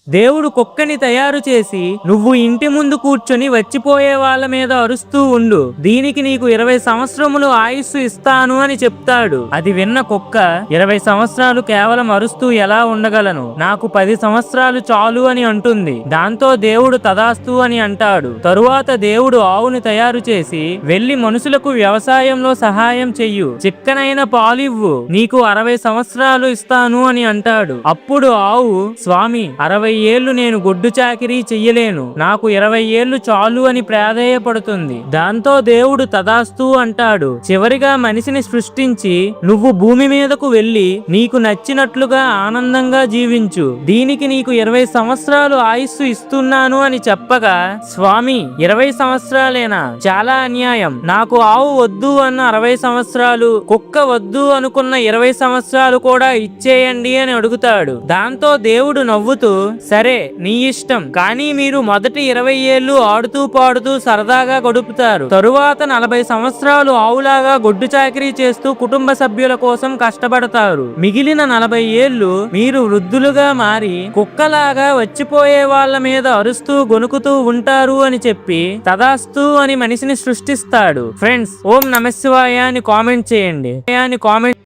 దేవుడు కుక్కని తయారు చేసి నువ్వు ఇంటి ముందు కూర్చొని వచ్చిపోయే వాళ్ళ మీద అరుస్తూ ఉండు, దీనికి నీకు 20 సంవత్సరములు ఆయుస్సు ఇస్తాను అని చెప్తాడు. అది విన్న కుక్క 20 సంవత్సరాలు కేవలం అరుస్తూ ఎలా ఉండగలను, నాకు 10 సంవత్సరాలు చాలు అని అంటుంది. దాంతో దేవుడు తదాస్తు అని అంటాడు. తరువాత దేవుడు ఆవుని తయారు చేసి వెళ్లి మనుషులకు వ్యవసాయంలో సహాయం చెయ్యు, చిక్కనైన పాలివ్వు, నీకు 60 సంవత్సరాలు ఇస్తాను అని అంటాడు. అప్పుడు ఆవు, స్వామి 60 ఏళ్లు నేను గొడ్డు చాకిరీ చెయ్యలేను, నాకు 20 ఏళ్లు చాలు అని ప్రాధేయపడుతుంది. దాంతో దేవుడు తదాస్తు అంటాడు. చివరిగా మనిషిని సృష్టించి నువ్వు భూమి మీదకు వెళ్లి నీకు నచ్చినట్లుగా ఆనందంగా జీవించు, దీనికి నీకు 20 సంవత్సరాలు ఆయుస్సు ఇస్తున్నాను అని చెప్పగా, స్వామి 20 సంవత్సరాలేనా, చాలా అన్యాయం, నాకు ఆవు వద్దు అన్న 60 సంవత్సరాలు, కుక్క వద్దు అనుకున్న 20 సంవత్సరాలు కూడా ఇచ్చేయండి అని అడుగుతాడు. దాంతో దేవుడు నవ్వుతూ, సరే నీ ఇష్టం, కానీ మీరు మొదటి 20 ఏళ్లు ఆడుతూ పాడుతూ సరదాగా గడుపుతారు, తరువాత 40 సంవత్సరాలు ఆవులాగా గొడ్డు చాకిరీ చేస్తూ కుటుంబ సభ్యుల కోసం కష్టపడతారు, మిగిలిన 40 ఏళ్లు మీరు వృద్ధులుగా మారి కుక్కలాగా వచ్చిపోయే వాళ్ళ మీద అరుస్తూ గొనుకుతూ ఉంటారు అని చెప్పి తదాస్తు అని మనిషిని సృష్టిస్తాడు. ఫ్రెండ్స్, ఓం నమః శివాయ అని కామెంట్ చేయండి.